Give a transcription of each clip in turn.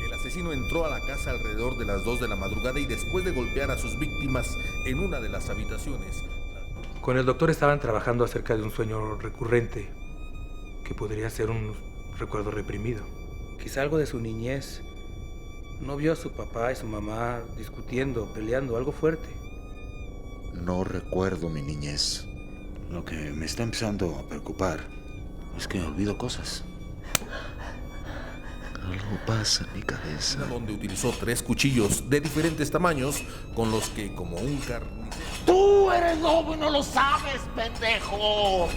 El asesino entró a la casa alrededor de las 2 de la madrugada y después de golpear a sus víctimas en una de las habitaciones. Con el doctor estaban trabajando acerca de un sueño recurrente, que podría ser un recuerdo reprimido. Quizá algo de su niñez. No vio a su papá y su mamá discutiendo, peleando, algo fuerte. No recuerdo mi niñez. Lo que me está empezando a preocupar es que olvido cosas. Algo pasa en mi cabeza. Donde utilizó 3 cuchillos de diferentes tamaños con los que, como un carnicero... ¡Tú eres lobo y no lo sabes, pendejo!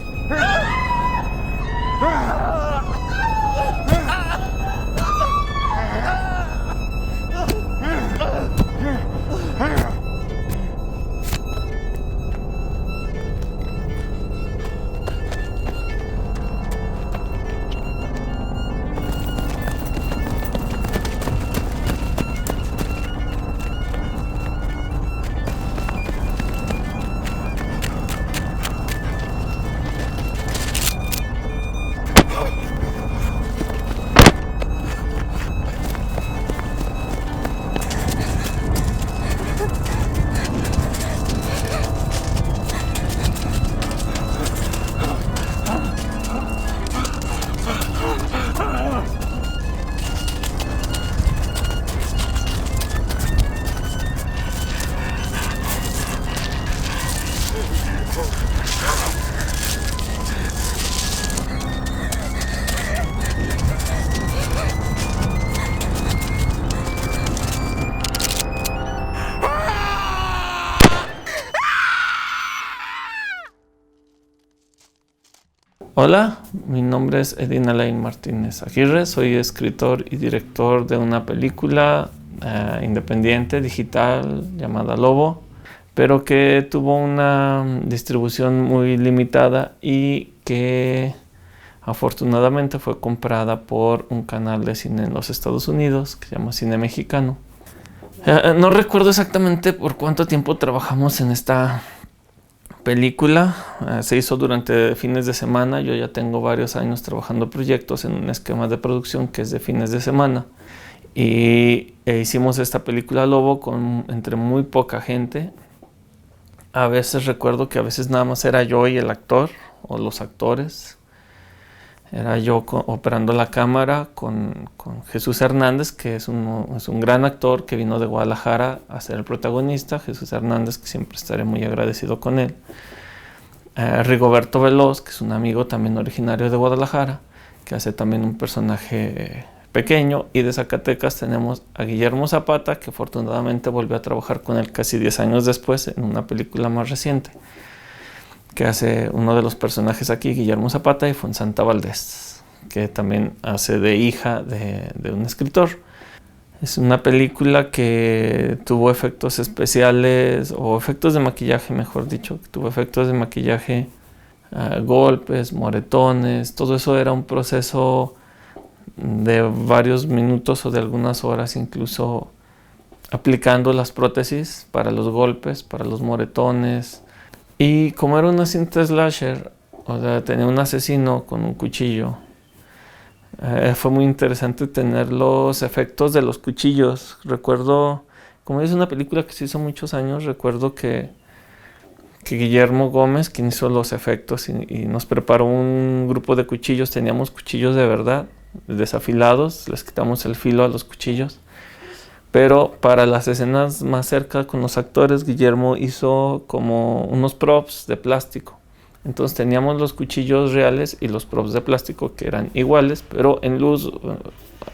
Hola, mi nombre es Edina Alain Martínez Aguirre, soy escritor y director de una película independiente, digital, llamada Lobo, pero que tuvo una distribución muy limitada y que afortunadamente fue comprada por un canal de cine en los Estados Unidos que se llama Cine Mexicano. No recuerdo exactamente por cuánto tiempo trabajamos en esta película. Se hizo durante fines de semana. Yo ya tengo varios años trabajando proyectos en un esquema de producción que es de fines de semana, y hicimos esta película Lobo entre muy poca gente. A veces recuerdo que a veces nada más era yo y el actor o los actores. Era yo operando la cámara con Jesús Hernández, que es un gran actor que vino de Guadalajara a ser el protagonista. Jesús Hernández, que siempre estaré muy agradecido con él. Rigoberto Veloz, que es un amigo también originario de Guadalajara, que hace también un personaje pequeño. Y de Zacatecas tenemos a Guillermo Zapata, que afortunadamente volvió a trabajar con él casi 10 años después en una película más reciente, que hace uno de los personajes aquí, Guillermo Zapata, y Fonsanta Valdés, que también hace de hija de un escritor. Es una película que tuvo efectos especiales, o efectos de maquillaje, mejor dicho, que tuvo efectos de maquillaje, golpes, moretones. Todo eso era un proceso de varios minutos o de algunas horas, incluso aplicando las prótesis para los golpes, para los moretones. Y como era una cinta slasher, o sea, tenía un asesino con un cuchillo, fue muy interesante tener los efectos de los cuchillos. Recuerdo, como es una película que se hizo muchos años, recuerdo que que Guillermo Gómez, quien hizo los efectos y nos preparó un grupo de cuchillos. Teníamos cuchillos de verdad, desafilados, les quitamos el filo a los cuchillos. Pero para las escenas más cerca con los actores, Guillermo hizo como unos props de plástico. Entonces teníamos los cuchillos reales y los props de plástico que eran iguales, pero en luz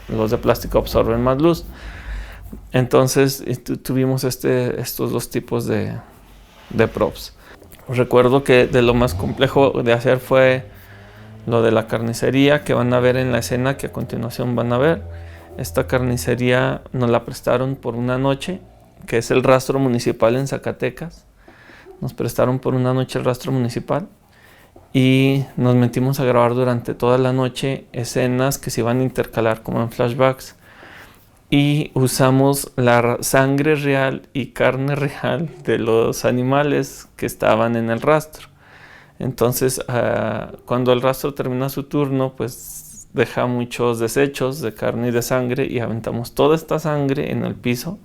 los de plástico absorben más luz. Entonces tuvimos estos dos tipos de props. Recuerdo que de lo más complejo de hacer fue lo de la carnicería que van a ver en la escena que a continuación van a ver. Esta carnicería nos la prestaron por una noche, que es el rastro municipal en Zacatecas. Nos prestaron por una noche el rastro municipal y nos metimos a grabar durante toda la noche escenas que se iban a intercalar como en flashbacks. Y usamos la sangre real y carne real de los animales que estaban en el rastro. Entonces, cuando el rastro termina su turno, pues deja muchos desechos de carne y de sangre y aventamos toda esta sangre en el piso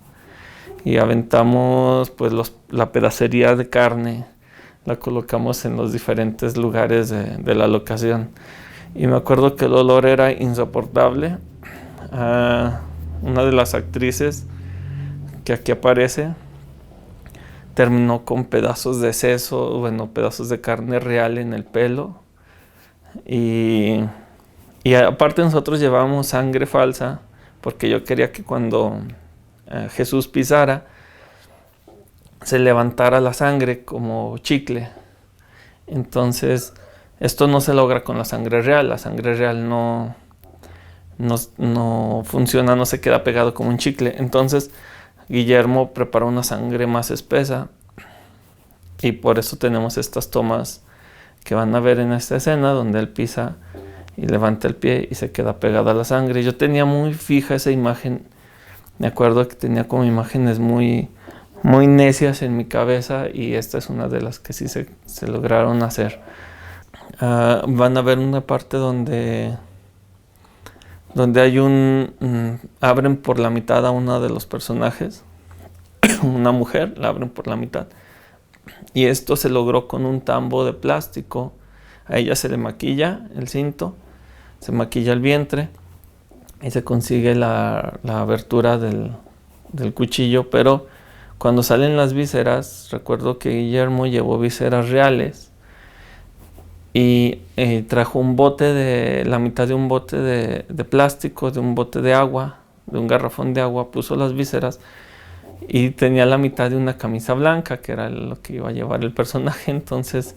y aventamos pues la pedacería de carne, la colocamos en los diferentes lugares de la locación. Y me acuerdo que el olor era insoportable. Una de las actrices que aquí aparece terminó con pedazos de seso, pedazos de carne real en el pelo. Y aparte nosotros llevábamos sangre falsa porque yo quería que cuando Jesús pisara se levantara la sangre como chicle. Entonces esto no se logra con la sangre real no funciona, no se queda pegado como un chicle. Entonces Guillermo preparó una sangre más espesa y por eso tenemos estas tomas que van a ver en esta escena donde él pisa y levanta el pie y se queda pegada la sangre. Yo tenía muy fija esa imagen, me acuerdo que tenía como imágenes muy necias en mi cabeza y esta es una de las que sí se lograron hacer. Van a ver una parte donde hay abren por la mitad a una de los personajes, una mujer, la abren por la mitad. Y esto se logró con un tambo de plástico. A ella se le maquilla el cinto, se maquilla el vientre y se consigue la abertura del cuchillo. Pero cuando salen las vísceras, recuerdo que Guillermo llevó vísceras reales y trajo la mitad de un bote de plástico, de un bote de agua, de un garrafón de agua, puso las vísceras y tenía la mitad de una camisa blanca, que era lo que iba a llevar el personaje. Entonces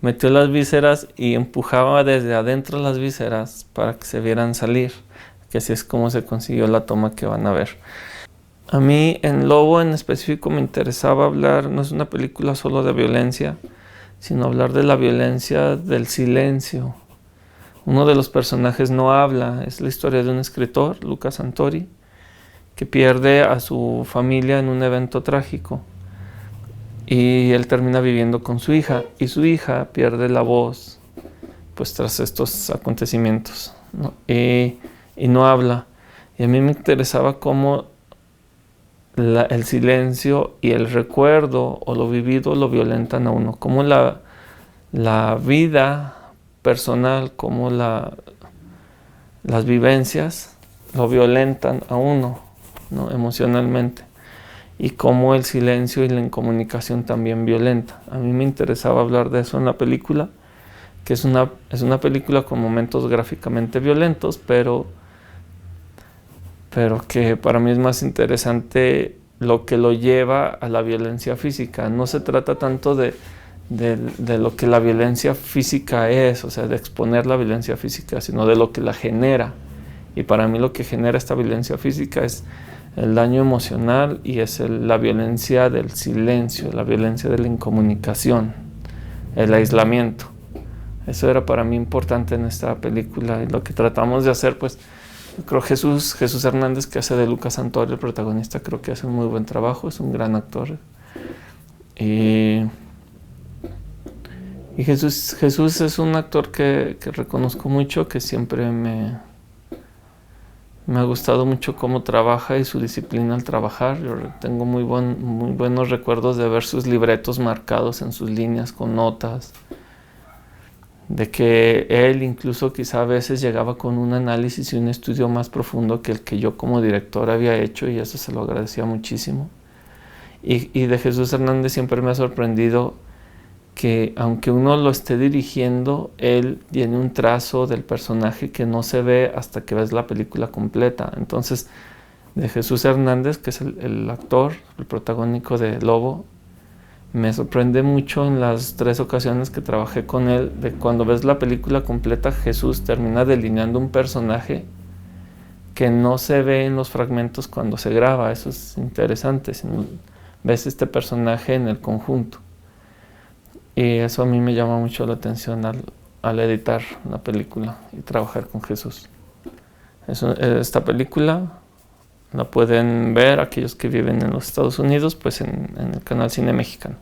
metió las vísceras y empujaba desde adentro las vísceras para que se vieran salir, que así es como se consiguió la toma que van a ver. A mí en Lobo en específico me interesaba hablar, no es una película solo de violencia, sino hablar de la violencia del silencio. Uno de los personajes no habla, es la historia de un escritor, Luca Santori, que pierde a su familia en un evento trágico y él termina viviendo con su hija y su hija pierde la voz pues tras estos acontecimientos, ¿no? Y no habla. Y a mí me interesaba cómo el silencio y el recuerdo o lo vivido lo violentan a uno, como la vida personal, como las vivencias lo violentan a uno, ¿no? Emocionalmente, y cómo el silencio y la incomunicación también violenta. A mí me interesaba hablar de eso en la película, que es una película con momentos gráficamente violentos, pero que para mí es más interesante lo que lo lleva a la violencia física. No se trata tanto de lo que la violencia física es, o sea, de exponer la violencia física, sino de lo que la genera. Y para mí lo que genera esta violencia física es el daño emocional y es la violencia del silencio, la violencia de la incomunicación, el aislamiento. Eso era para mí importante en esta película y lo que tratamos de hacer, pues, yo creo Jesús Hernández, que hace de Luca Santori el protagonista, creo que hace un muy buen trabajo, es un gran actor. Y Jesús es un actor que reconozco mucho, que siempre Me ha gustado mucho cómo trabaja y su disciplina al trabajar. Yo tengo muy buenos recuerdos de ver sus libretos marcados en sus líneas con notas. De que él incluso quizá a veces llegaba con un análisis y un estudio más profundo que el que yo como director había hecho, y eso se lo agradecía muchísimo. Y de Jesús Hernández siempre me ha sorprendido que aunque uno lo esté dirigiendo, él tiene un trazo del personaje que no se ve hasta que ves la película completa. Entonces, de Jesús Hernández, que es el actor, el protagónico de Lobo, me sorprende mucho en las 3 ocasiones que trabajé con él, de cuando ves la película completa, Jesús termina delineando un personaje que no se ve en los fragmentos cuando se graba. Eso es interesante, ves este personaje en el conjunto. Y eso a mí me llama mucho la atención al editar la película y trabajar con Jesús. Esta película la pueden ver aquellos que viven en los Estados Unidos, pues en el canal Cine Mexicano.